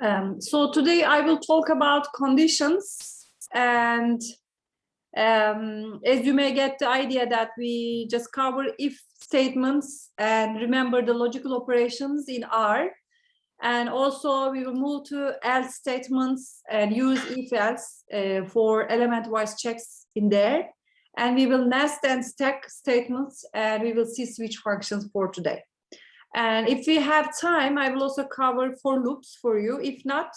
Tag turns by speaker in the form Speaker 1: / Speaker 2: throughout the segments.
Speaker 1: So today I will talk about conditions, and as you may get the idea that we just cover if statements and remember the logical operations in R, and also we will move to else statements and use if else for element-wise checks in there, and we will nest and stack statements, and we will see switch functions for today. And if we have time, I will also cover for loops for you. If not,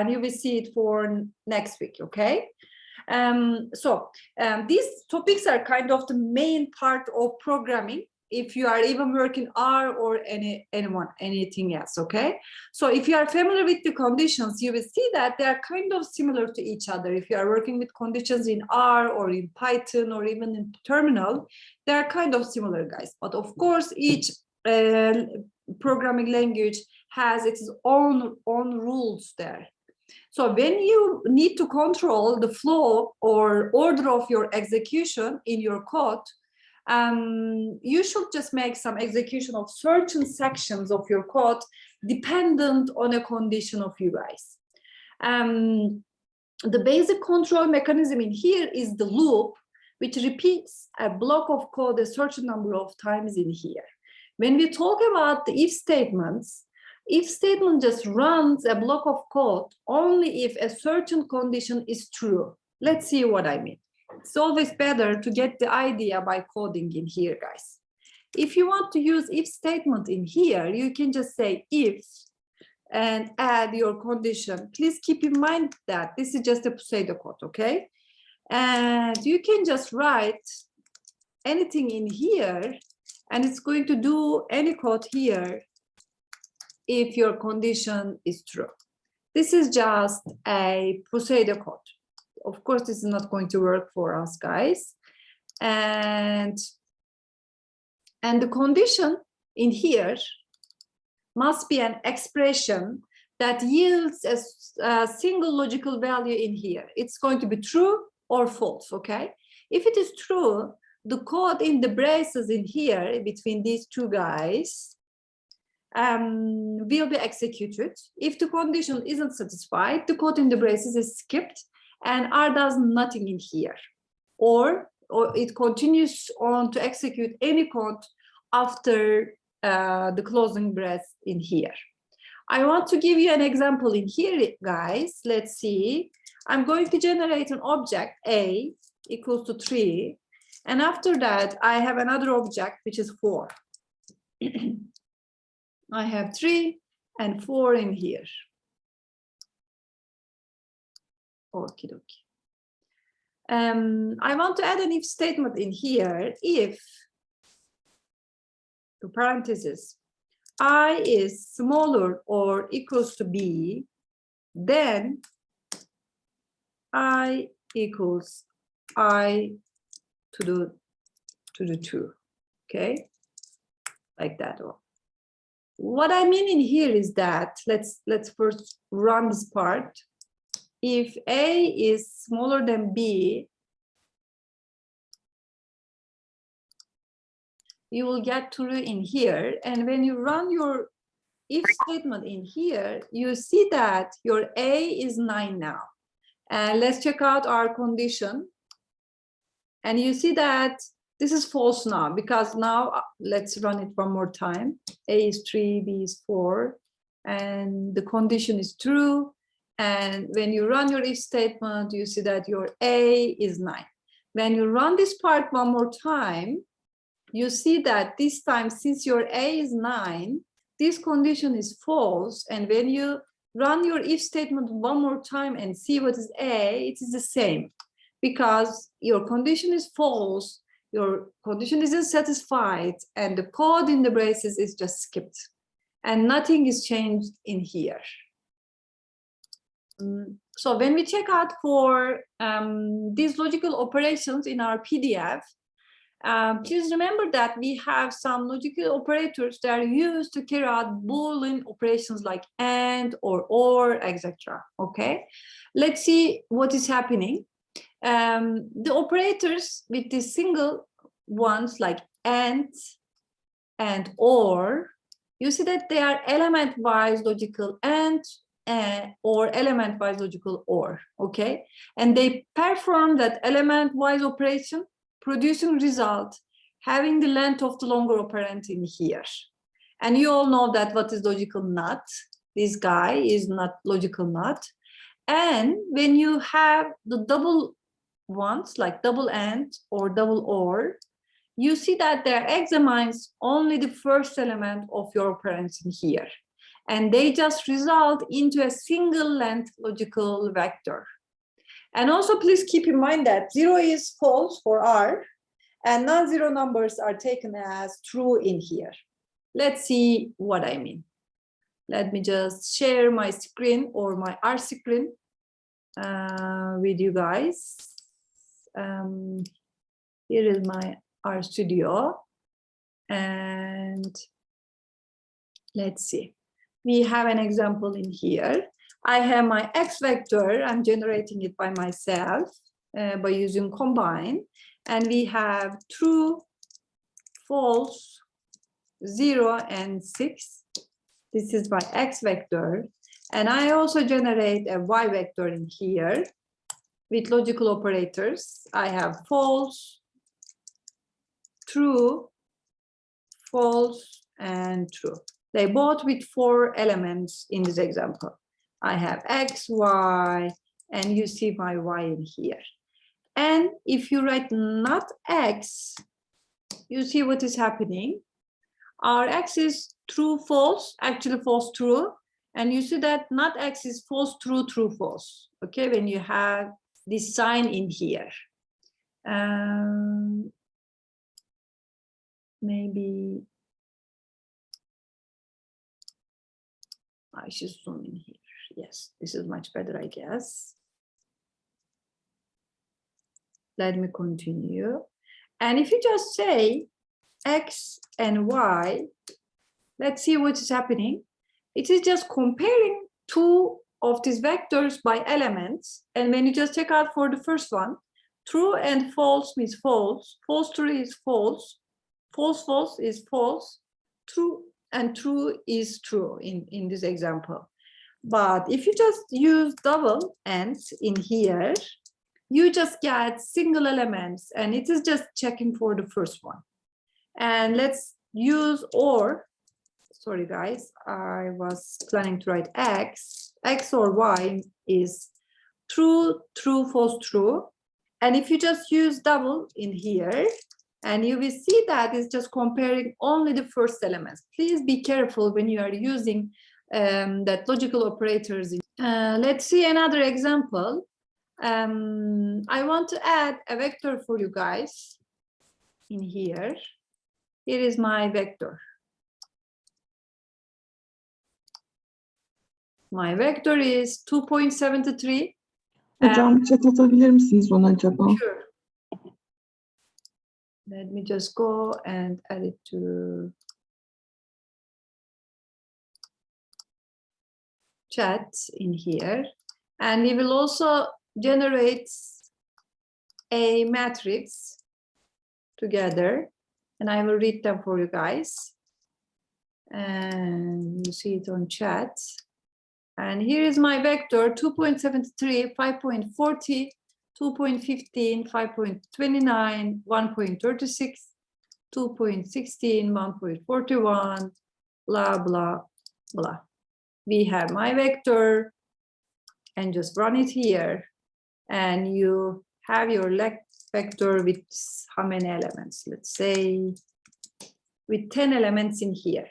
Speaker 1: you will see it for next week, okay? These topics are kind of the main part of programming if you are even working R or anything else, okay? So if you are familiar with the conditions, you will see that they are kind of similar to each other. If you are working with conditions in R or in Python or even in terminal, they are kind of similar, guys. But of course, each programming language has its own rules there. So when you need to control the flow or order of your execution in your code, you should just make some execution of certain sections of your code dependent on a condition of you guys. The basic control mechanism in here is the loop, which repeats a block of code a certain number of times in here. When we talk about the if statement just runs a block of code only if a certain condition is true. Let's see what I mean. It's always better to get the idea by coding in here, guys. If you want to use if statement in here, you can just say if and add your condition. Please keep in mind that this is just a pseudo code, okay? And you can just write anything in here, and it's going to do any code here if your condition is true. This is just a pseudo code. Of course, this is not going to work for us, guys. And the condition in here must be an expression that yields a single logical value in here. It's going to be true or false, okay? If it is true, the code in the braces in here between these two guys will be executed. If the condition isn't satisfied, the code in the braces is skipped and R does nothing in here. Or it continues on to execute any code after the closing brace in here. I want to give you an example in here, guys. Let's see. I'm going to generate an object A equals to 3. And after that, I have another object, which is 4. I have 3 and 4 in here. Okie dokie. I want to add an if statement in here. If, to parentheses, I is smaller or equals to B, then I equals I to the 2, okay, like that. What I mean in here is that let's first run this part. If A is smaller than B, you will get true in here, and when you run your if statement in here, you see that your A is 9 now. And let's check out our condition. And you see that this is false now, because now let's run it one more time. A is 3, B is 4, and the condition is true. And when you run your if statement, you see that your A is 9. When you run this part one more time, you see that this time, since your A is 9, this condition is false. And when you run your if statement one more time and see what is A, it is the same. Because your condition is false, your condition isn't satisfied, and the code in the braces is just skipped, and nothing is changed in here. So when we check out for these logical operations in our PDF, please remember that we have some logical operators that are used to carry out Boolean operations like AND or, etc. Okay, let's see what is happening. The operators with the single ones like AND and OR, you see that they are element-wise logical, and or element-wise logical OR, okay? And they perform that element-wise operation, producing result, having the length of the longer operand in here. And you all know that what is logical NOT. This guy is not logical NOT. And when you have the double ones, like double AND or double OR, you see that they examines only the first element of your operands in here. And they just result into a single length logical vector. And also please keep in mind that 0 is false for R, and non-zero numbers are taken as true in here. Let's see what I mean. Let me just share my screen or my R screen with you guys. Here is my R Studio. And let's see. We have an example in here. I have my X vector. I'm generating it by myself by using combine. And we have true, false, 0, and 6. This is my X vector. And I also generate a Y vector in here with logical operators. I have false, true, false, and true. They both with 4 elements in this example. I have X, Y, and you see my Y in here. And if you write not X, you see what is happening. Our X is true, false, actually false, true. And you see that not X is false, true, true, false. Okay, when you have this sign in here. Maybe I should zoom in here. Yes, this is much better, I guess. Let me continue. And if you just say X and Y, let's see what is happening. It is just comparing 2 of these vectors by elements. And when you just check out for the first one, true and false means false, false true is false, false false is false, true and true is true in this example. But if you just use double ANDs in here, you just get single elements, and it is just checking for the first one. And let's use OR. Sorry, guys, I was planning to write X. X or Y is true, true, false, true. And if you just use double in here, and you will see that it's just comparing only the first elements. Please be careful when you are using that logical operators. Let's see another example. I want to add a vector for you guys in here. Here is my vector. My vector is 2.73.
Speaker 2: Hocam chat atabilir misiniz ona acaba?
Speaker 1: Sure. Let me just go and add it to chat in here. And we will also generate a matrix together, and I will read them for you guys. And you see it on chat. And here is my vector 2.73, 5.40, 2.15, 5.29, 1.36, 2.16, 1.41, blah, blah, blah. We have my vector, and just run it here. And you have your vector with how many elements? Let's say with 10 elements in here.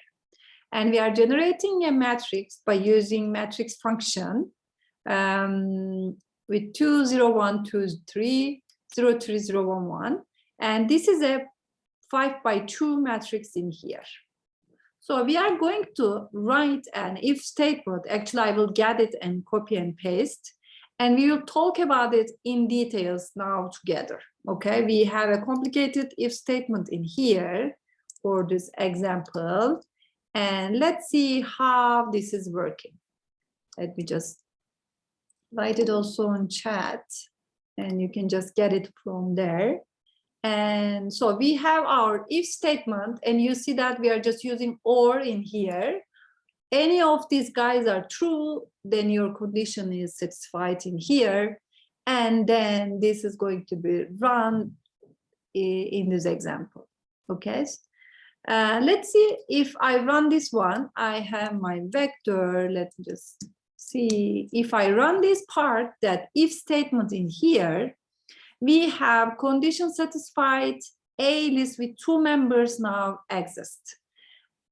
Speaker 1: And we are generating a matrix by using matrix function with 2, 0, 1, 2, 3, 0, 3, 0, 1, 1. And this is a 5 by 2 matrix in here. So we are going to write an if statement. Actually, I will get it and copy and paste. And we will talk about it in details now together. Okay, we have a complicated if statement in here for this example. And let's see how this is working. Let me just write it also on chat, and you can just get it from there. And so we have our if statement, and you see that we are just using OR in here. any of these guys are true, then your condition is satisfied in here. And then this is going to be run in this example. Okay. Let's see if I run this one. I have my vector. Let's just see if I run this part, that if statement in here, we have condition satisfied, A list with 2 members now exist.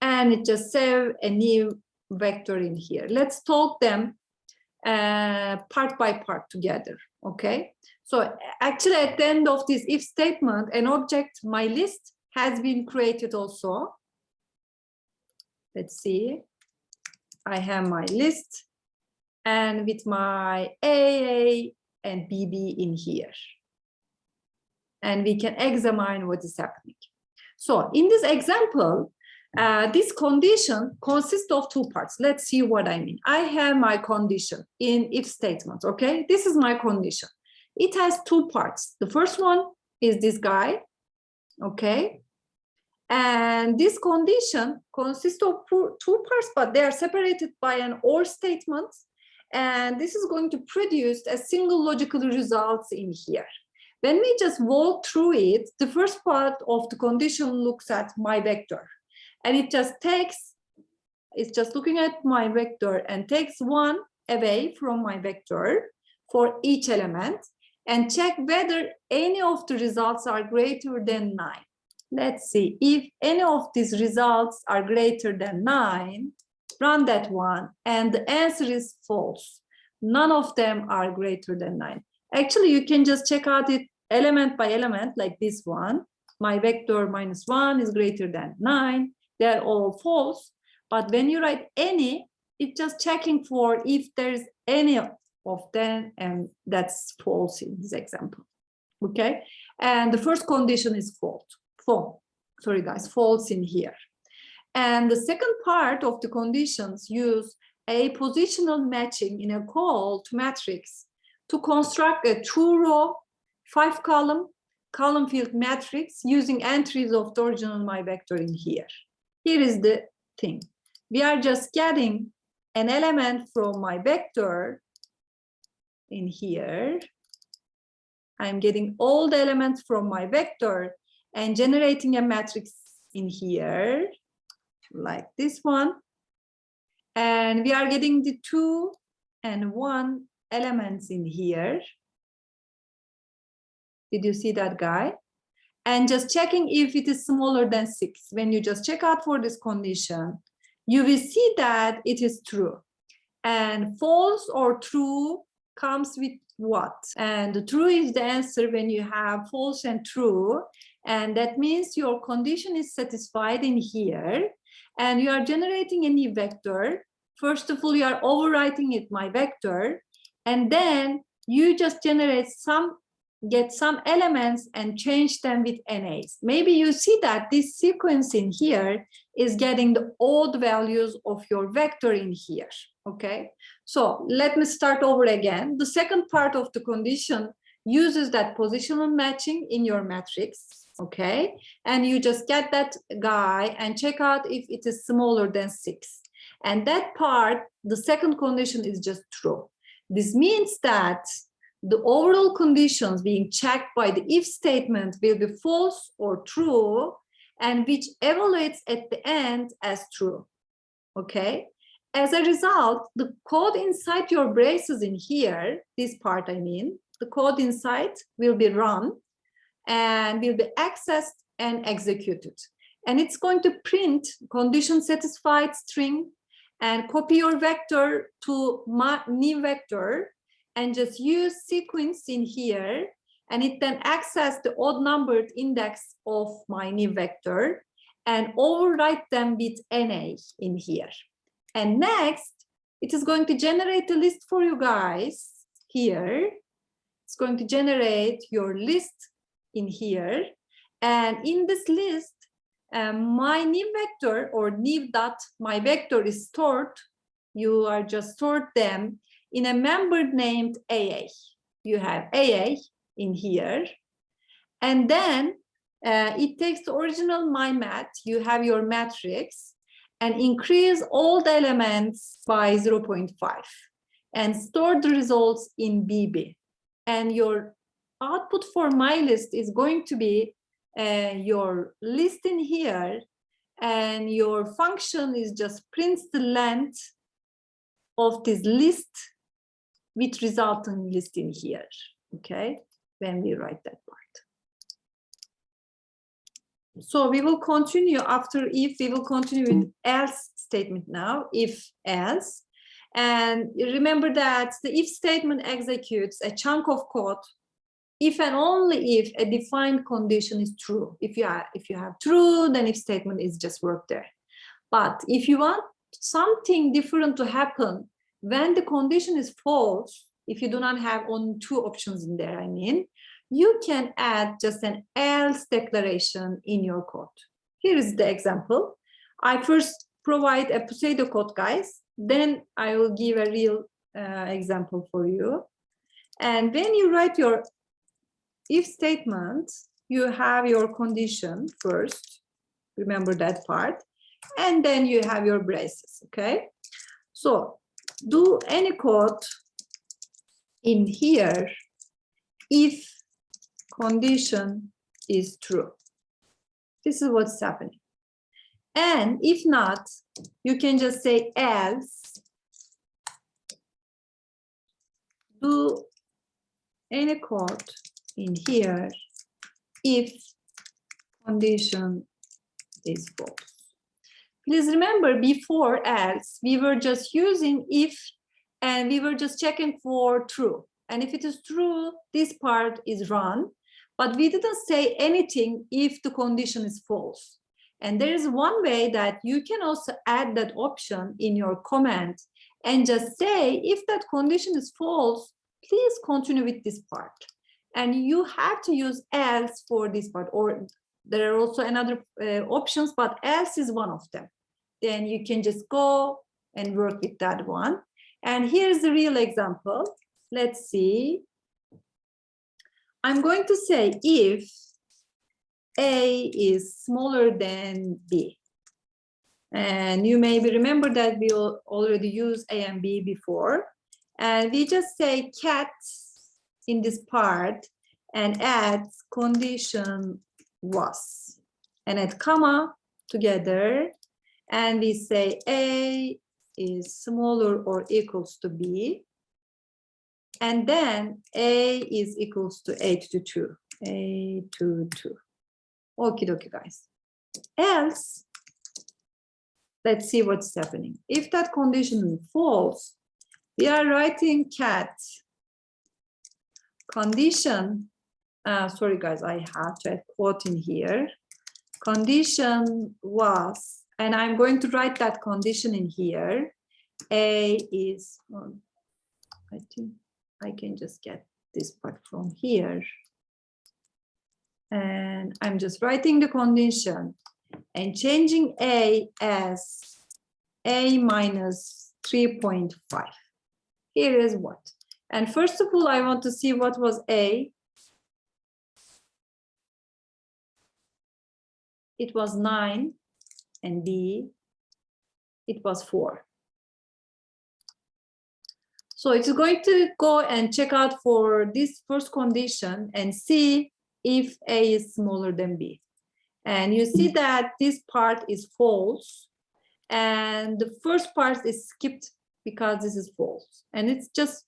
Speaker 1: And it just save a new vector in here. Let's talk them part by part together, okay? So actually at the end of this if statement, an object, my list, has been created also. Let's see. I have my list and with my AA and BB in here. And we can examine what is happening. So in this example, this condition consists of 2 parts. Let's see what I mean. I have my condition in if statement, okay? This is my condition. It has 2 parts. The first one is this guy, okay? And this condition consists of 2 parts, but they are separated by an OR statement. And this is going to produce a single logical result in here. When we just walk through it, the first part of the condition looks at my vector. And it just takes, it's just looking at my vector and takes 1 away from my vector for each element and check whether any of the results are greater than 9. Let's see, if any of these results are greater than 9, run that one, and the answer is false. None of them are greater than 9. Actually, you can just check out it element by element, like this one. My vector -1 is greater than 9. They're all false. But when you write any, it's just checking for if there's any of them, and that's false in this example. Okay, and the first condition is false. Sorry guys, false in here. And the second part of the conditions use a positional matching in a call to matrix to construct a 2-row, 5-column field matrix using entries of the original my vector in here. Here is the thing. We are just getting an element from my vector in here. I'm getting all the elements from my vector and generating a matrix in here, like this one. And we are getting the 2 and 1 elements in here. Did you see that guy? And just checking if it is smaller than 6. When you just check out for this condition, you will see that it is true. And false or true comes with what? And true is the answer when you have false and true. And that means your condition is satisfied in here. And you are generating a new vector. First of all, you are overwriting it, my vector. And then you just generate get some elements and change them with NAs. Maybe you see that this sequence in here is getting the odd values of your vector in here, okay? So let me start over again. The second part of the condition uses that positional matching in your matrix, okay? And you just get that guy and check out if it is smaller than 6. And that part, the second condition is just true. This means that the overall conditions being checked by the if statement will be false or true, and which evaluates at the end as true, okay? As a result, the code inside your braces in here, this part I mean, the code inside will be run and will be accessed and executed. And it's going to print condition satisfied string and copy your vector to my new vector and just use sequence in here, and it then access the odd numbered index of my new vector and overwrite them with NA in here. And next, it is going to generate a list for you guys here. It's going to generate your list in here. And in this list, my new vector or new dot, my vector is stored. You are just stored them in a member named AA. You have AA in here. And then it takes the original my mat. You have your matrix. and increase all the elements by 0.5 and store the results in BB. And your output for my list is going to be your list in here, and your function is just prints the length of this list with resultant list in here, okay, when we write that part. So we will continue after if, we will continue with else statement now, if else. And remember that the if statement executes a chunk of code if and only if a defined condition is true. If you have true, then if statement is just work there. But if you want something different to happen when the condition is false, if you do not have only two options in there, I mean, you can add just an else declaration in your code. Here is the example. I first provide a pseudo code, guys. Then I will give a real example for you. And when you write your if statement, you have your condition first. Remember that part. And then you have your braces, okay? So do any code in here if condition is true. This is what's happening. And if not, you can just say else. Do any code in here if condition is false. Please remember, before else, we were just using if, and we were just checking for true. And if it is true, this part is run, but we didn't say anything if the condition is false. And there is one way that you can also add that option in your command and just say, if that condition is false, please continue with this part. And you have to use else for this part, or there are also another options, but else is one of them. Then you can just go and work with that one. And here's the real example. Let's see. I'm going to say if A is smaller than B. And you maybe remember that we already used A and B before. And we just say cat in this part and add condition was. And add comma together. And we say A is smaller or equals to B. And then A is equals to 8 to 2. 8 to 2. Okie dokie, guys. Else, let's see what's happening. If that condition is false, we are writing cat condition. Sorry, guys, I have to add quote in here. Condition was, and I'm going to write that condition in here. A is, I think I can just get this part from here. And I'm just writing the condition and changing A as A minus 3.5. Here is what. And first of all, I want to see what was A. It was 9, and B, it was 4. So it's going to go and check out for this first condition and see if A is smaller than B. And you see that this part is false, and the first part is skipped because this is false. And it's just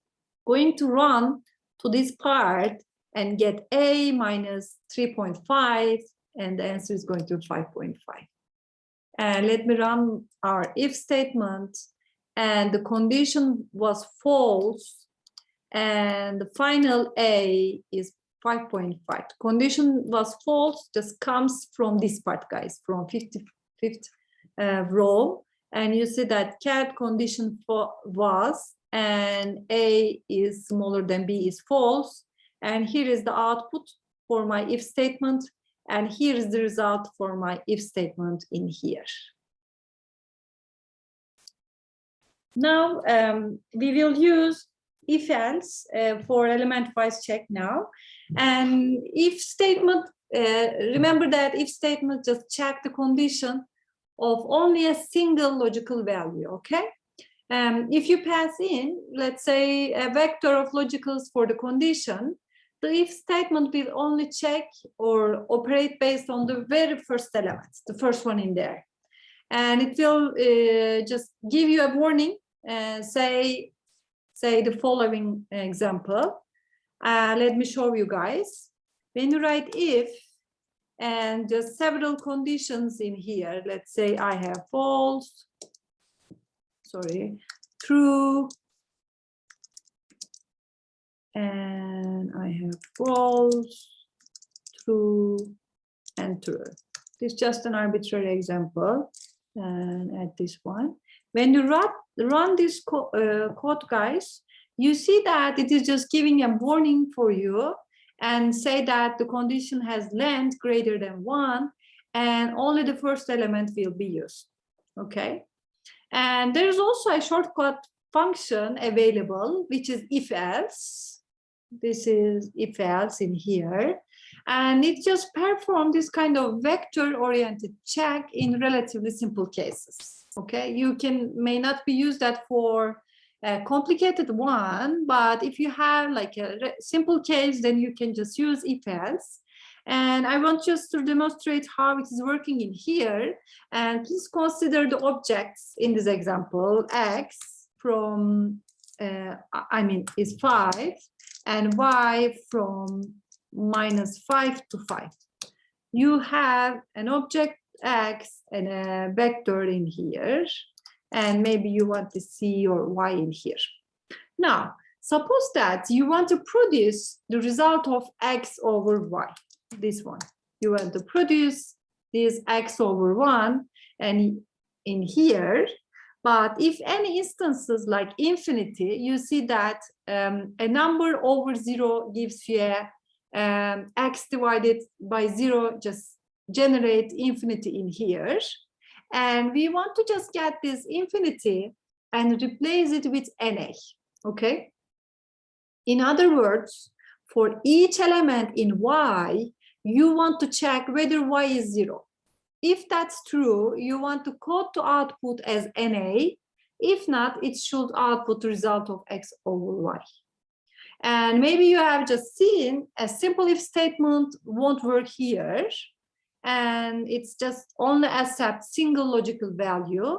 Speaker 1: going to run to this part and get A minus 3.5, and the answer is going to 5.5. And let me run our if statement, and the condition was false, and the final A is 5.5. Condition was false just comes from this part, guys, from 55th row. And you see that cat condition was, and A is smaller than B is false. And here is the output for my if statement. And here is the result for my if statement in here. Now we will use if else for element wise check now. And if statement, remember that if statement just check the condition of only a single logical value, okay? If you pass in, let's say, a vector of logicals for the condition, the if statement will only check or operate based on the very first element, the first one in there. And it will just give you a warning and say the following example. Let me show you guys. When you write if and just several conditions in here, let's say I have false, true, and I have false, true, and true. This is just an arbitrary example, and add this one. When you run this code, guys, you see that it is just giving a warning for you and say that the condition has length greater than 1, and only the first element will be used, okay? And there's also a shortcut function available, which is if else. This is if else in here. And it just performs this kind of vector-oriented check in relatively simple cases. Okay, you may not be used that for a complicated one, but if you have like a simple case, then you can just use if else. And I want just to demonstrate how it is working in here. And please consider the objects in this example. X from, is 5, and Y from -5 to 5. You have an object X and a vector in here, and maybe you want to see your Y in here. Now, suppose that you want to produce the result of X over Y. This one, you want to produce this X over 1 and in here, but if any instances like infinity, you see that a number over 0 gives you a X divided by 0 just generate infinity in here, and we want to just get this infinity and replace it with NA, okay? In other words, for each element in Y, you want to check whether Y is 0. If that's true, you want to code to output as NA. If not, it should output the result of X over Y. And maybe you have just seen a simple if statement won't work here. And it's just only accept single logical value.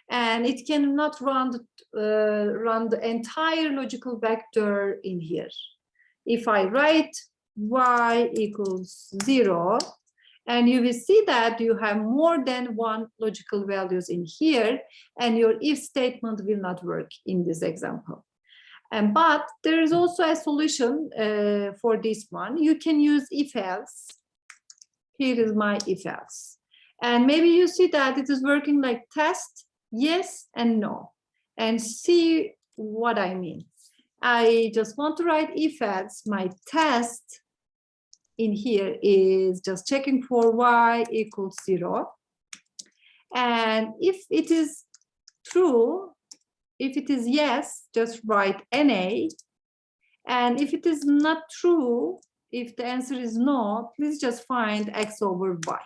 Speaker 1: And it cannot run the entire logical vector in here. If I write Y equals 0, and you will see that you have more than one logical values in here, and your if statement will not work in this example. But there is also a solution for this one. You can use if else. Here is my if else. And maybe you see that it is working like test, yes and no. And see what I mean. I just want to write if else. My test in here is just checking for Y equals 0. And if it is true, if it is yes, just write NA. And if it is not true, if the answer is no, please just find X over Y.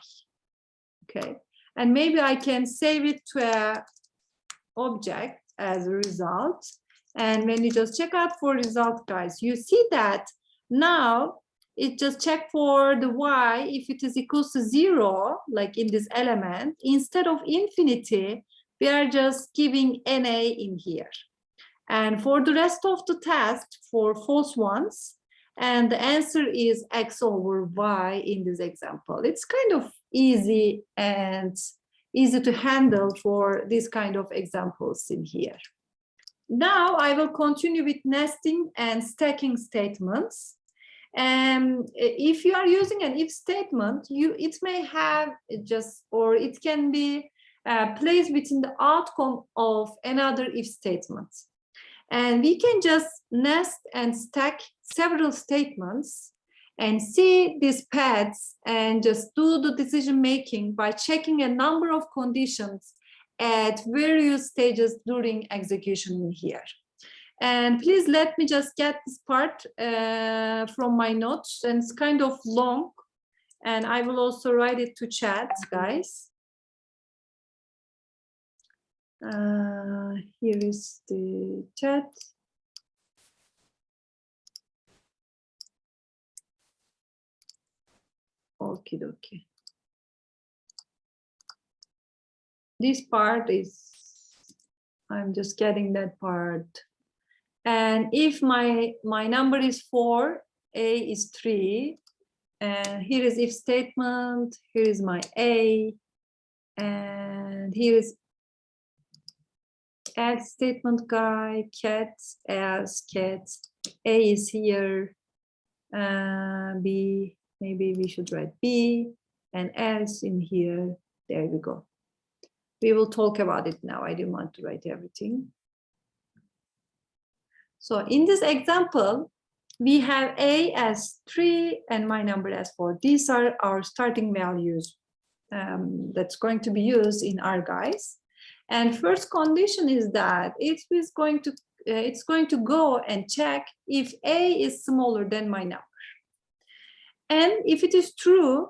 Speaker 1: Okay. And maybe I can save it to an object as a result. And when you just check out for result, guys, you see that now it just check for the Y if it is equals to 0, like in this element, instead of infinity, we are just giving NA in here. And for the rest of the test, for false ones, and the answer is X over Y in this example. It's kind of easy and easy to handle for this kind of examples in here. Now I will continue with nesting and stacking statements. And if you are using an if statement, it may have just, or it can be placed within the outcome of another if statement. And we can just nest and stack several statements and see these paths and just do the decision making by checking a number of conditions at various stages during execution in here. And please let me just get this part from my notes, and it's kind of long, and I will also write it to chat, guys. Here is the chat. Okie dokie. This part is, I'm just getting that part. And if my number is 4, A is 3, and here is if statement, here is my A, and here is add statement guy, cat, as cat, A is here, B, maybe we should write B, and else in here, there we go. We will talk about it now. I didn't want to write everything. So in this example, we have A as 3 and my number as 4. These are our starting values that's going to be used in our guys. And first condition is that it's going to go and check if A is smaller than my number. And if it is true,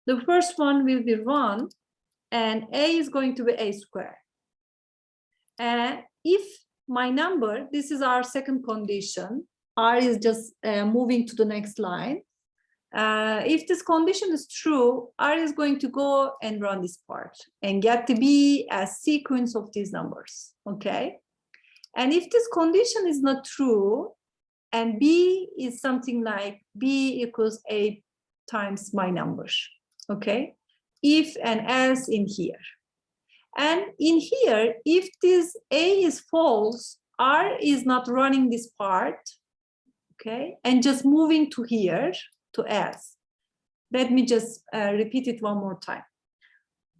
Speaker 1: the first one will be run, and A is going to be A squared. And if my number, this is our second condition, R is just moving to the next line. If this condition is true, R is going to go and run this part and get the B as sequence of these numbers, okay? And if this condition is not true, and B is something like B equals A times my numbers, okay? If and else in here. And in here, if this A is false, R is not running this part, okay? And just moving to here, to else. Let me just repeat it one more time.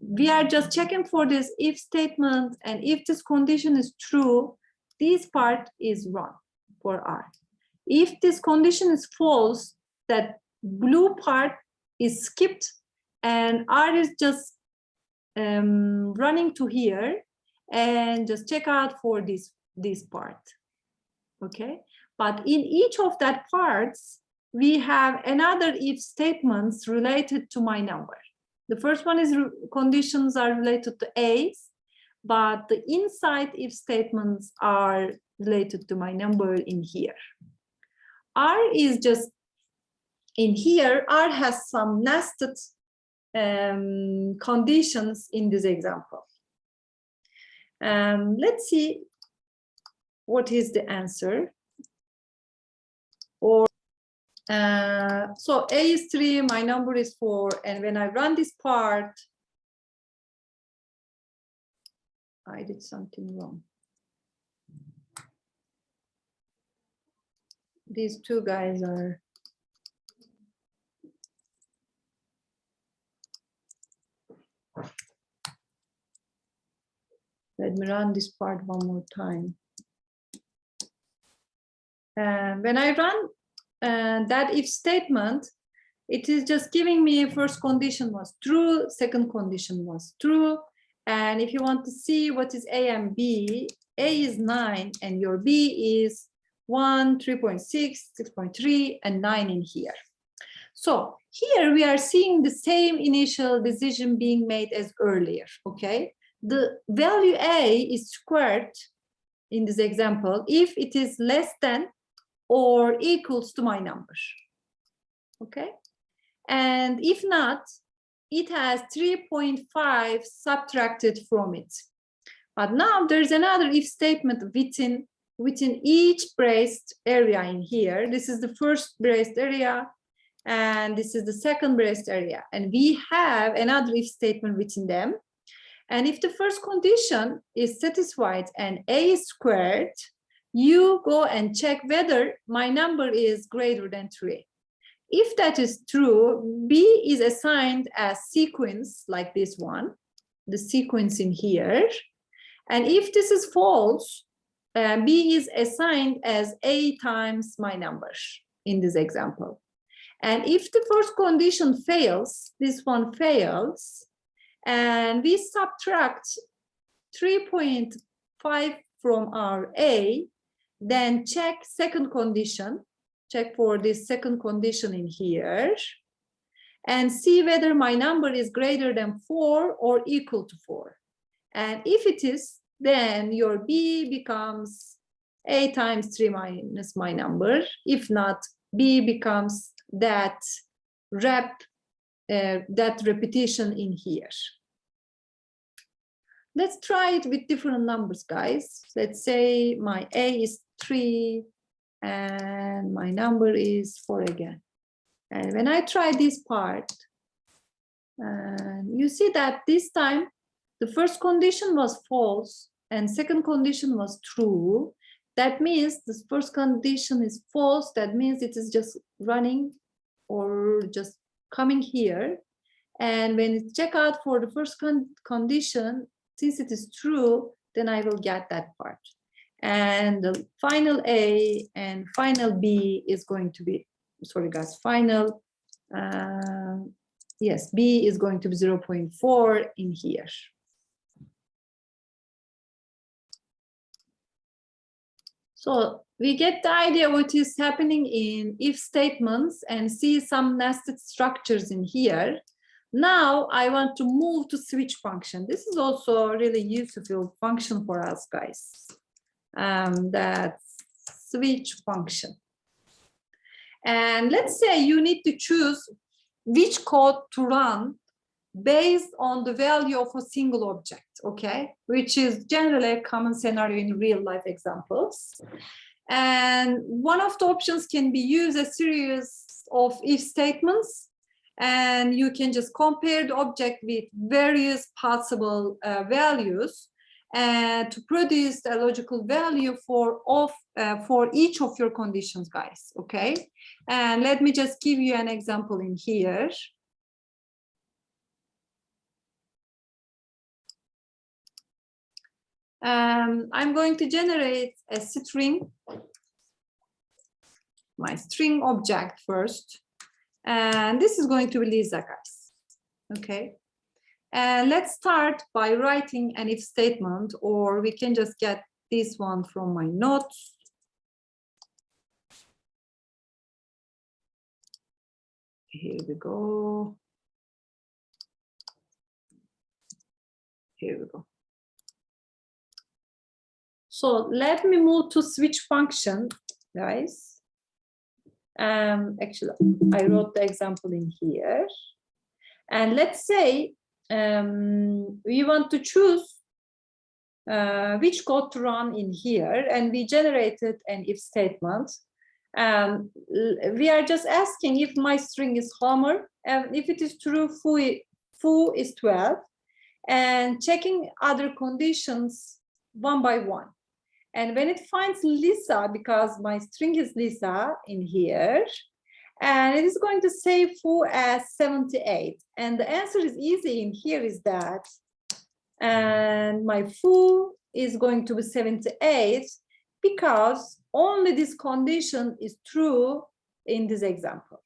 Speaker 1: We are just checking for this if statement, and if this condition is true, this part is run for R. If this condition is false, that blue part is skipped and R is just running to here and just check out for this part, okay? But in each of that parts, we have another if statements related to my number. The first one is conditions are related to A's, but the inside if statements are related to my number in here. R is just in here, R has some nested conditions in this example. Let's see what is the answer. Or so A is 3, my number is 4, and when I run this part, I did something wrong. These two guys are let me run this part one more time. When I run that if statement, it is just giving me first condition was true, second condition was true. And if you want to see what is A and B, A is 9 and your B is 1, 3.6, 6.3, and 9 in here. So here we are seeing the same initial decision being made as earlier, okay? The value A is squared in this example if it is less than or equals to my number, okay? And if not, it has 3.5 subtracted from it. But now there's another if statement within each braced area in here. This is the first braced area, and this is the second braced area. And we have another if statement within them. And if the first condition is satisfied and A is squared, you go and check whether my number is greater than 3. If that is true, B is assigned as sequence like this one, the sequence in here. And if this is false, B is assigned as A times my number in this example. And if the first condition fails, this one fails, and we subtract 3.5 from our A, then check second condition, check for this second condition in here, and see whether my number is greater than 4 or equal to 4. And if it is, then your B becomes A times 3 minus my number. If not, B becomes that repetition in here. Let's try it with different numbers, guys. Let's say my A is 3 and my number is 4 again. And when I try this part, you see that this time the first condition was false and second condition was true. That means this first condition is false. That means it is just running or just coming here. And when it check out for the first condition, since it is true, then I will get that part. And the final A and final B is going to be, sorry guys, final, yes, B is going to be 0.4 in here. So we get the idea what is happening in if statements and see some nested structures in here. Now I want to move to switch function. This is also a really useful function for us, guys. That's switch function. And let's say you need to choose which code to run based on the value of a single object, okay? Which is generally a common scenario in real life examples. And one of the options can be use a series of if statements, and you can just compare the object with various possible values to produce a logical value for each of your conditions, guys, okay? And let me just give you an example in here. I'm going to generate a string, my string object first. And this is going to be Lisa, guys, okay? And let's start by writing an if statement, or we can just get this one from my notes. Here we go. Here we go. So let me move to switch function, guys. Actually, I wrote the example in here. And let's say we want to choose which code to run in here, and we generated an if statement. We are just asking if my string is Homer, and if it is true, foo is 12, and checking other conditions one by one. And when it finds Lisa, because my string is Lisa in here, and it is going to say foo as 78. And the answer is easy in here is that, and my foo is going to be 78 because only this condition is true in this example.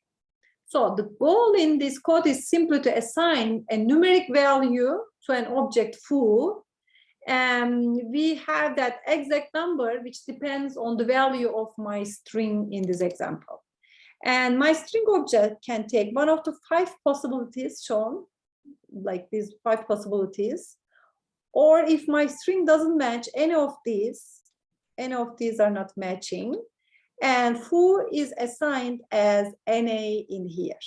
Speaker 1: So the goal in this code is simply to assign a numeric value to an object foo. And we have that exact number, which depends on the value of my string in this example. And my string object can take one of the 5 possibilities shown, like these 5 possibilities. Or if my string doesn't match any of these are not matching, and foo is assigned as NA in here.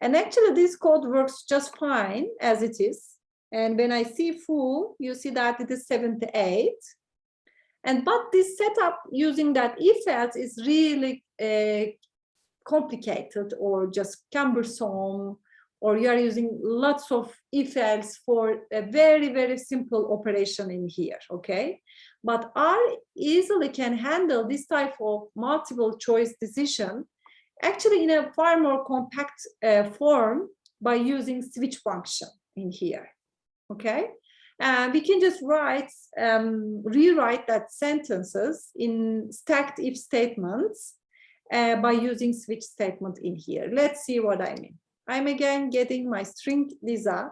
Speaker 1: And actually this code works just fine as it is. And when I see foo, you see that it is 78. But this setup using that if else is really complicated or just cumbersome, or you are using lots of if else for a very, very simple operation in here, okay? But R easily can handle this type of multiple choice decision actually in a far more compact form by using switch function in here. Okay, we can just rewrite that sentences in stacked if statements by using switch statement in here. Let's see what I mean. I'm again getting my string Lisa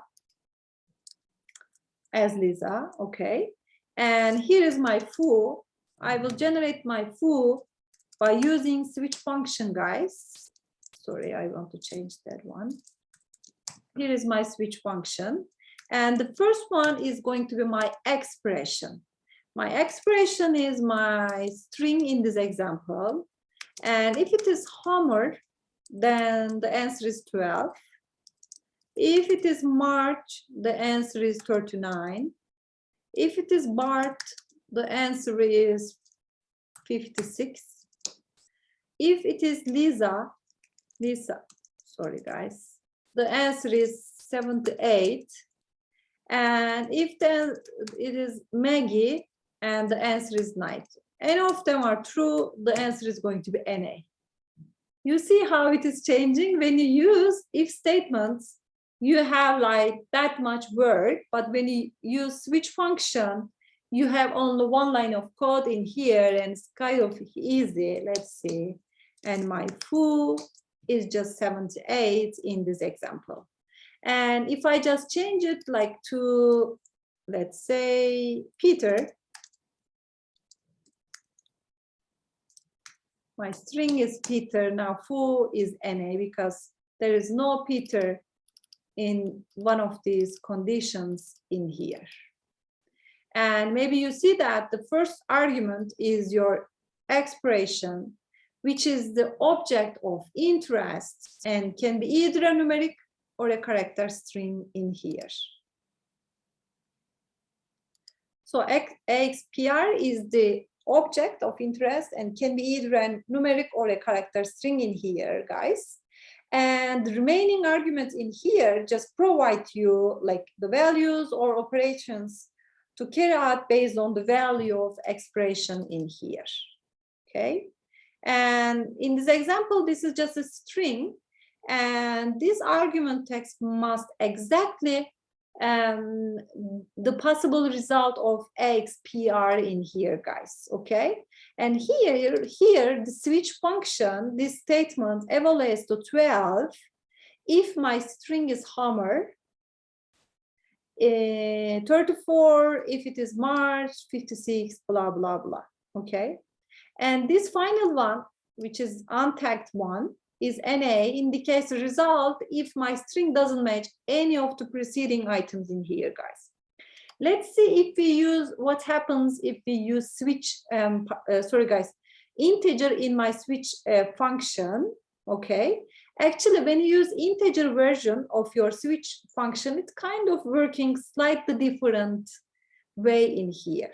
Speaker 1: as Lisa, okay? And here is my foo. I will generate my foo by using switch function, guys. Sorry, I want to change that one. Here is my switch function. And the first one is going to be my expression. My expression is my string in this example. And if it is Homer, then the answer is 12. If it is March, the answer is 39. If it is Bart, the answer is 56. If it is Lisa, sorry guys, the answer is 78. And if then it is Maggie, and the answer is 90. Any of them are true, the answer is going to be NA. You see how it is changing? When you use if statements, you have like that much work, but when you use switch function, you have only one line of code in here, and it's kind of easy. Let's see. And my foo is just 78 in this example. And if I just change it like to, let's say, Peter, my string is Peter, now foo is NA because there is no Peter in one of these conditions in here. And maybe you see that the first argument is your expression, which is the object of interest and can be either a numeric or a character string in here. So AXPR is the object of interest and can be either a numeric or a character string in here, guys. And the remaining arguments in here just provide you like the values or operations to carry out based on the value of expression in here. Okay. And in this example, this is just a string. And this argument text must exactly the possible result of AXPR in here, guys. Okay. And here the switch function, this statement evaluates to 12 if my string is Homer, 34 if it is March, 56, blah, blah, blah. Okay. And this final one, which is untagged one, is NA, indicates the result if my string doesn't match any of the preceding items in here, guys. Let's see if we use, what happens if we use switch, sorry guys, integer in my switch function, okay? Actually, when you use integer version of your switch function, it's kind of working slightly different way in here.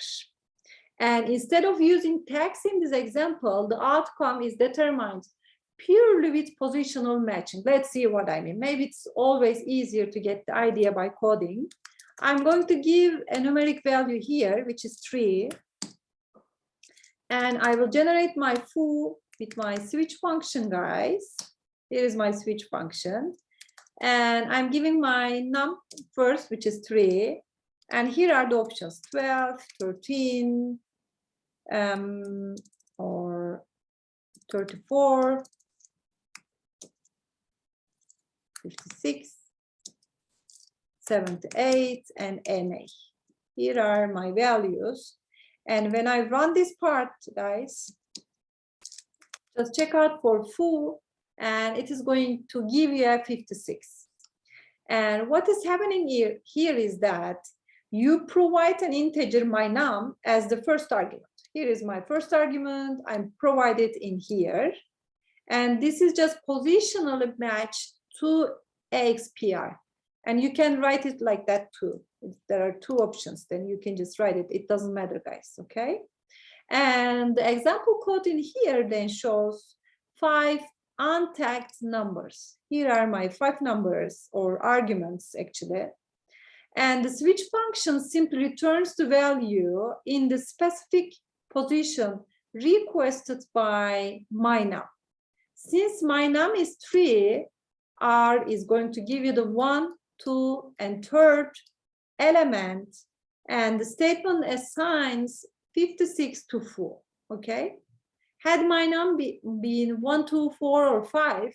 Speaker 1: And instead of using tags in this example, the outcome is determined purely with positional matching. Let's see what I mean. Maybe it's always easier to get the idea by coding. I'm going to give a numeric value here, which is 3. And I will generate my foo with my switch function, guys. Here is my switch function. And I'm giving my num first, which is 3. And here are the options, 12, 13, or 34, 56, 78, and NA. Here are my values. And when I run this part, guys, just check out for foo, and it is going to give you a 56. And what is happening here is that you provide an integer, my num, as the first argument. Here is my first argument. I'm provided in here. And this is just positionally matched to AXPR. And you can write it like that too. There are 2 options, then you can just write it. It doesn't matter, guys, okay? And the example code in here then shows 5 untagged numbers. Here are my 5 numbers or arguments, actually. And the switch function simply returns the value in the specific position requested by my num. Since my num is 3, R is going to give you the 1, 2, and 3rd element, and the statement assigns 56 to 4. Okay. Had my num been 1, 2, 4, or 5,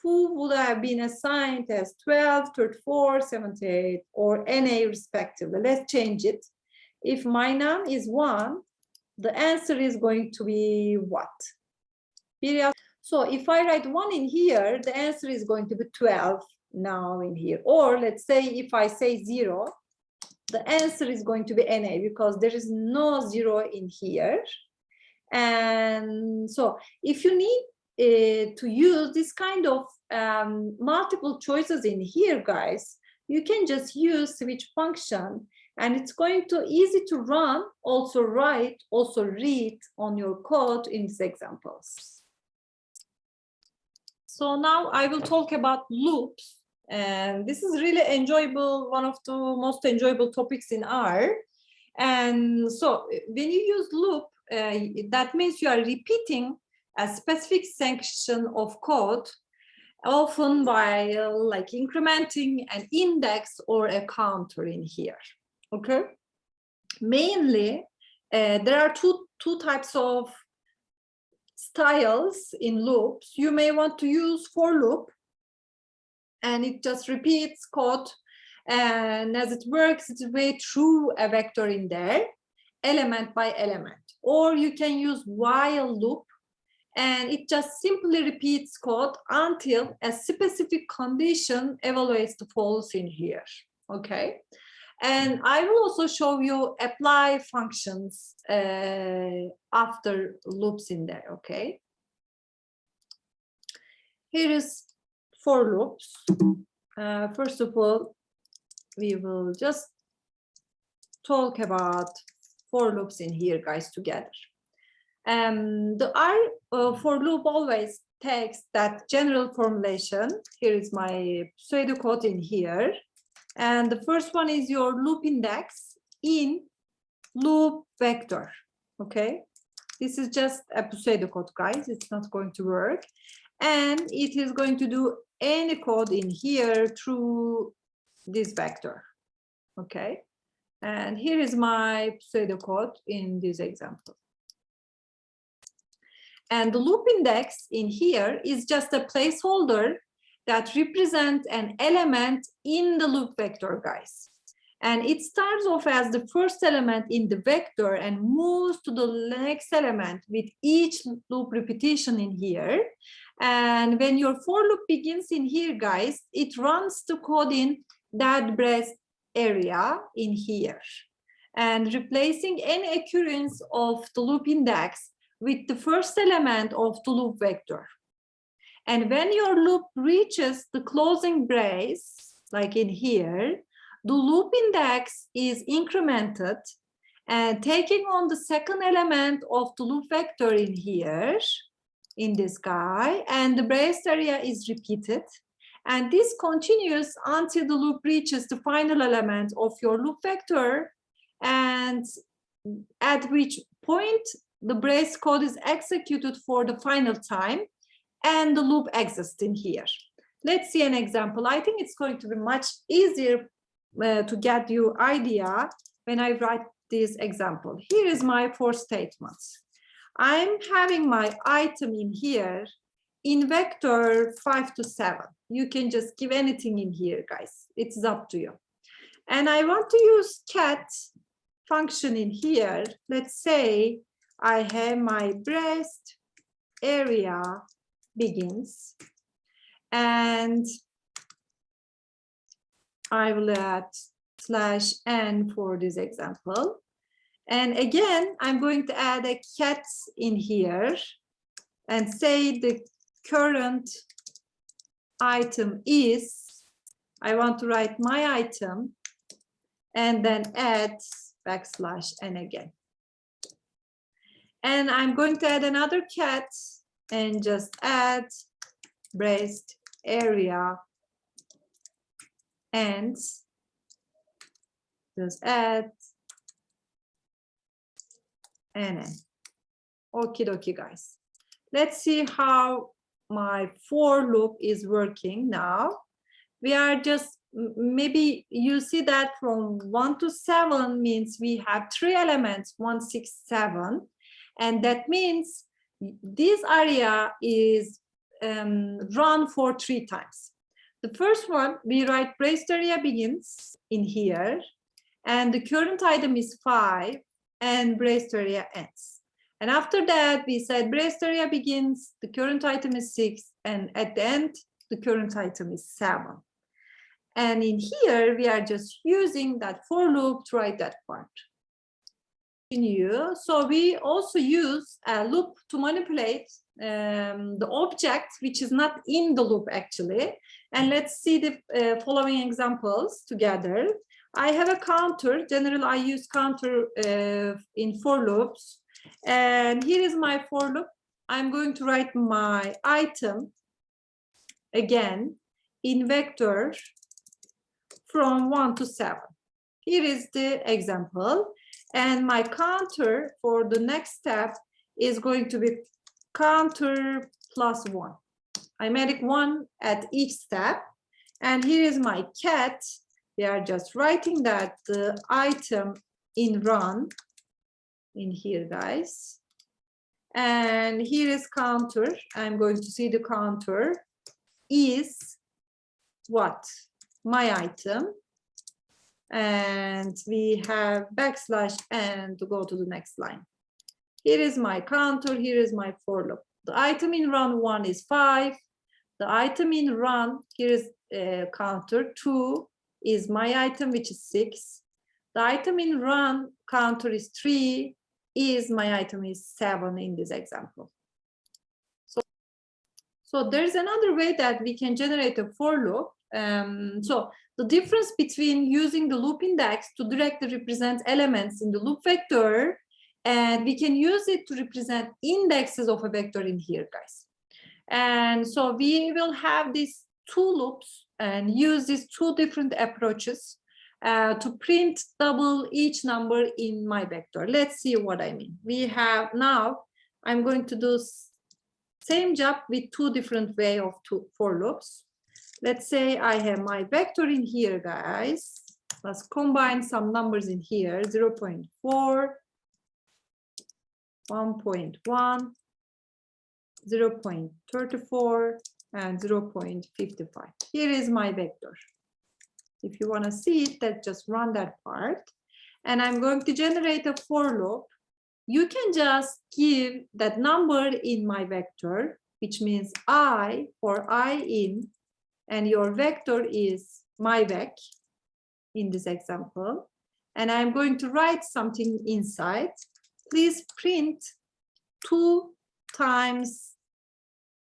Speaker 1: foo would have been assigned as 12, 34, 78, or NA respectively. Let's change it. If my num is 1, the answer is going to be what? So if I write 1 in here, the answer is going to be 12 now in here. Or let's say if I say 0, the answer is going to be NA because there is no 0 in here. And so if you need to use this kind of multiple choices in here, guys, you can just use switch function, and it's going to easy to run, also write, also read on your code in these examples. So now I will talk about loops, and this is really enjoyable, one of the most enjoyable topics in R. And so when you use loop, that means you are repeating a specific section of code, often by like incrementing an index or a counter in here. Okay. Mainly, there are two types of styles in loops. You may want to use for loop, and it just repeats code, and as it works its way through a vector in there, element by element. Or you can use while loop, and it just simply repeats code until a specific condition evaluates the false in here. Okay. And I will also show you apply functions after loops in there. Okay. Here is for loops. First of all, we will just talk about for loops in here, guys, together. The R for loop always takes that general formulation. Here is my pseudocode in here. And the first one is your loop index in loop vector. Okay. This is just a pseudocode, guys. It's not going to work. And it is going to do any code in here through this vector. Okay. And here is my pseudocode in this example. And the loop index in here is just a placeholder that represents an element in the loop vector, guys. And it starts off as the first element in the vector and moves to the next element with each loop repetition in here. And when your for loop begins in here, guys, it runs the code in that brace area in here, and replacing any occurrence of the loop index with the first element of the loop vector. And when your loop reaches the closing brace, like in here, the loop index is incremented and taking on the second element of the loop vector in here, in this guy, and the brace area is repeated. And this continues until the loop reaches the final element of your loop vector, and at which point the brace code is executed for the final time and the loop exists in here. Let's see an example. I think it's going to be much easier to get your idea when I write this example. Here is my for statements. I'm having my item in here in vector 5 to 7. You can just give anything in here, guys. It's up to you. And I want to use cat function in here. Let's say I have my breast area begins, and I will add /n for this example. And again, I'm going to add a cat in here and say the current item is, I want to write my item, and then add \n again. And I'm going to add another cat and just add breast area and just add NN. Okie dokie, guys. Let's see how my for loop is working now. We are just, maybe you see that from 1 to 7 means we have 3 elements, 1, 6, 7. And that means this area is run for 3 times. The first one, we write braced area begins in here, and the current item is 5, and braced area ends. And after that, we said braced area begins, the current item is 6, and at the end, the current item is 7. And in here, we are just using that for loop to write that part. Continue. So we also use a loop to manipulate the object, which is not in the loop actually. And let's see the following examples together. I have a counter. Generally, I use counter in for loops. And here is my for loop. I'm going to write my item again in vector from 1 to 7. Here is the example. And my counter for the next step is going to be counter plus 1. I'm adding 1 at each step. And here is my cat. We are just writing that the item in run in here, guys. And here is counter. I'm going to see the counter is what? My item. And we have backslash n to go to the next line. Here is my counter, here is my for loop. The item in run 1 is 5. The item in run, here is counter 2 is my item, which is 6. The item in run counter is 3, is my item is 7 in this example. So there's another way that we can generate a for loop. So the difference between using the loop index to directly represent elements in the loop vector, and we can use it to represent indexes of a vector in here, guys. And so we will have these two loops and use these two different approaches to print double each number in my vector. Let's see what I mean. We have now, I'm going to do same job with two different way of for loops. Let's say I have my vector in here, guys. Let's combine some numbers in here, 0.4, 1.1, 0.34, and 0.55. Here is my vector. If you want to see it, then just run that part. And I'm going to generate a for loop. You can just give that number in my vector, which means I for I in, and your vector is my vec in this example. And I'm going to write something inside. Please print 2 times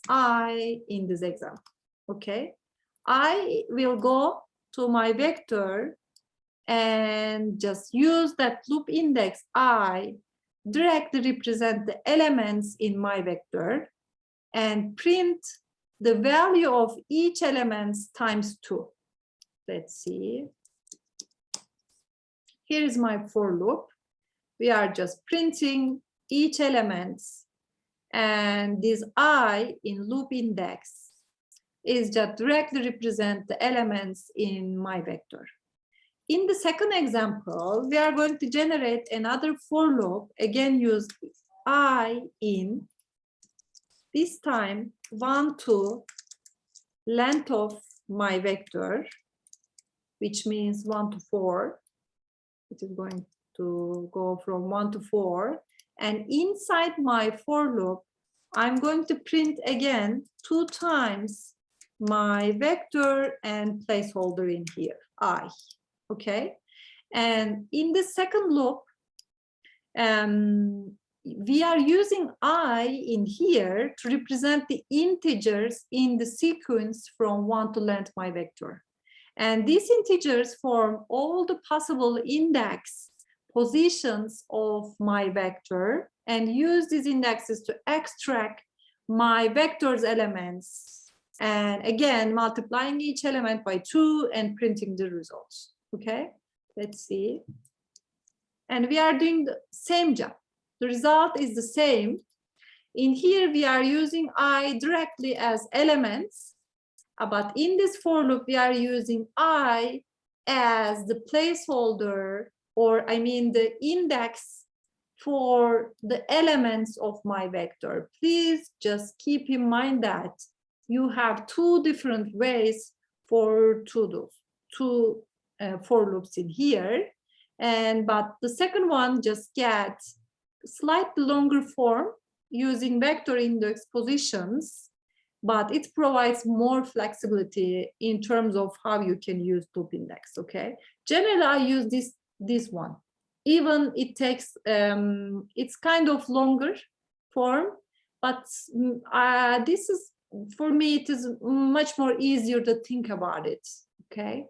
Speaker 1: I in this example, okay? I will go to my vector and just use that loop index I directly represent the elements in my vector and print the value of each element times 2. Let's see. Here is my for loop. We are just printing each element, and this I in loop index is just directly represent the elements in my vector. In the second example, we are going to generate another for loop, again use I in, this time 1 to length of my vector, which means 1 to 4. It is going to go from 1 to 4. And inside my for loop, I'm going to print again 2 times my vector and placeholder in here, I. Okay. And in the second loop, we are using I in here to represent the integers in the sequence from 1 to length my vector. And these integers form all the possible index positions of my vector and use these indexes to extract my vector's elements. And again, multiplying each element by 2 and printing the results. Okay, let's see. And we are doing the same job. The result is the same. In here, we are using I directly as elements, but in this for loop, we are using I as the placeholder, or I mean the index for the elements of my vector. Please just keep in mind that you have two different ways for two for loops in here. But the second one just gets slightly longer form using vector index positions. but it provides more flexibility in terms of how you can use loop index. Okay, generally I use this one, even it takes it's kind of longer form, but this is, for me, it is much more easier to think about it. Okay,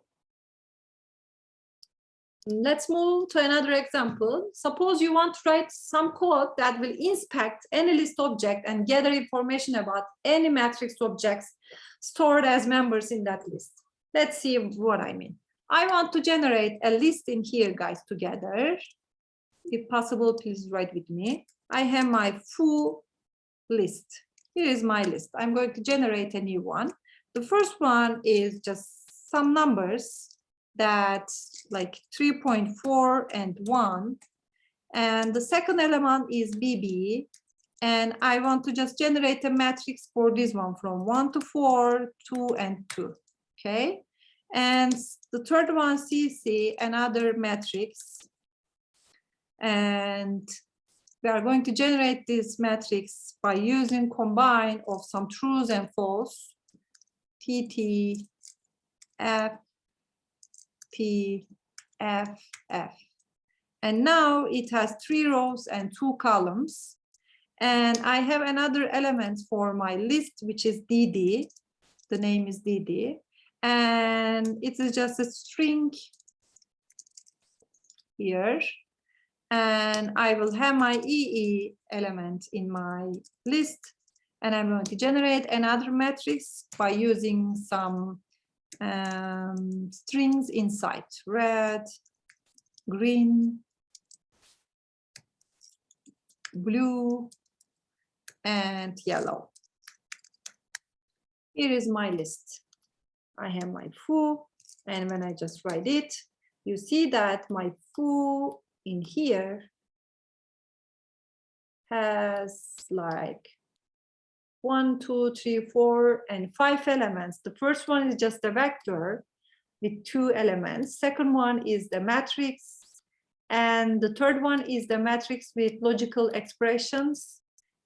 Speaker 1: let's move to another example. Suppose you want to write some code that will inspect any list object and gather information about any matrix objects stored as members in that list. Let's see what I mean. I want to generate a list in here, guys, together. If possible, please write with me. I have my full list. Here is my list. I'm going to generate a new one. The first one is just some numbers that like 3.4 and 1. And the second element is BB. And I want to just generate a matrix for this one from 1 to 4, 2 and 2. Okay. And the third one, CC, another matrix. And we are going to generate this matrix by using combine of some trues and false. TT, F, P, F, F. And now it has 3 rows and 2 columns. And I have another element for my list, which is DD. The name is DD. And it is just a string here. And I will have my EE element in my list. And I'm going to generate another matrix by using some strings inside: red, green, blue, and yellow. Here is my list. I have my foo, and when I just write it, you see that my foo in here has like 1, 2, 3, 4, and 5 elements. The first one is just a vector with 2 elements. Second one is the matrix. And the third one is the matrix with logical expressions.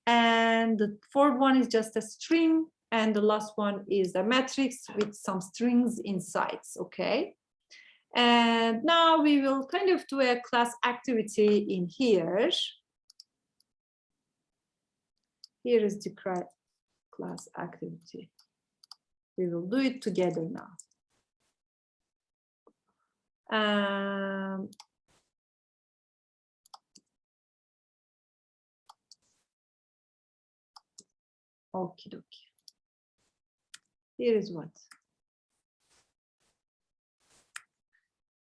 Speaker 1: And the fourth one is just a string. And the last one is a matrix with some strings inside, okay? And now we will kind of do a class activity in here. Here is the class activity. We will do it together now. Okie dokie. Here is what.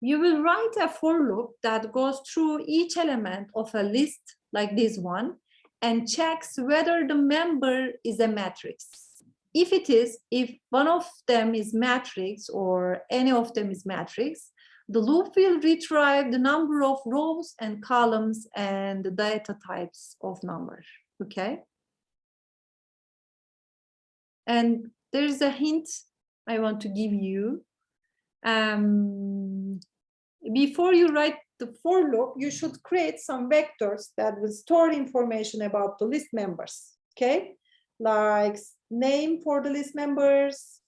Speaker 1: You will write a for loop that goes through each element of a list like this one and checks whether the member is a matrix. If it is, if one of them is matrix or any of them is matrix, the loop will retrieve the number of rows and columns and the data types of numbers, okay? And there's a hint I want to give you. Before you write the for loop, you should create some vectors that will store information about the list members, okay? Like name for the list members,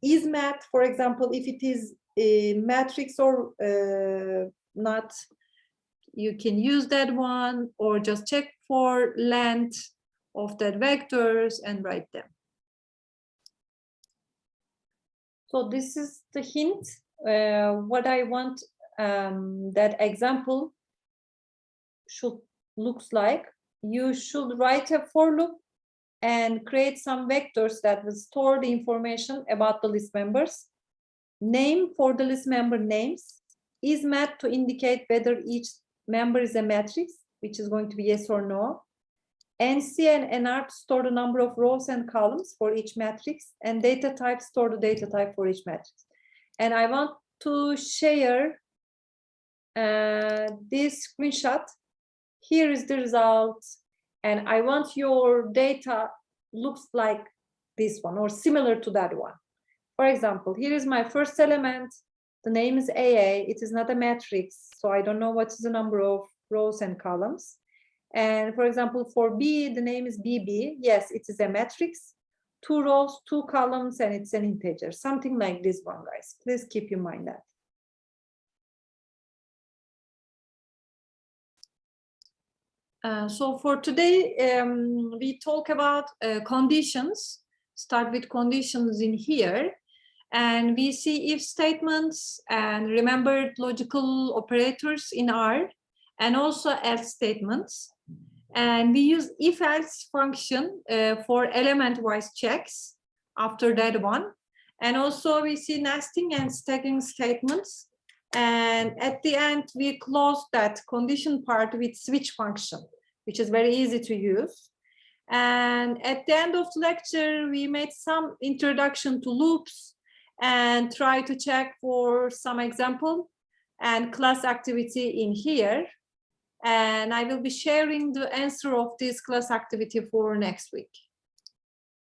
Speaker 1: ismat, for example, if it is a matrix or not, you can use that one, or just check for length of that vectors and write them. So this is the hint, what I want that example should looks like. You should write a for loop and create some vectors that will store the information about the list members. Name for the list member names. Ismat to indicate whether each member is a matrix, which is going to be yes or no. NC and NR to store the number of rows and columns for each matrix, and data type store the data type for each matrix. And I want to share this screenshot. Here is the result, and I want your data looks like this one or similar to that one. For example, here is my first element. The name is AA. It is not a matrix, so I don't know what is the number of rows and columns. And for example, for B, the name is BB. Yes, it is a matrix. 2 rows, 2 columns, and it's an integer. Something like this one, guys. Please keep in mind that. So for today, we talk about conditions. Start with conditions in here. And we see if statements and remembered logical operators in R, and also else statements. And we use if-else function for element-wise checks after that one. And also we see nesting and stacking statements. And at the end, we close that condition part with switch function, which is very easy to use. And at the end of the lecture, we made some introduction to loops and try to check for some example and class activity in here. And I will be sharing the answer of this class activity for next week.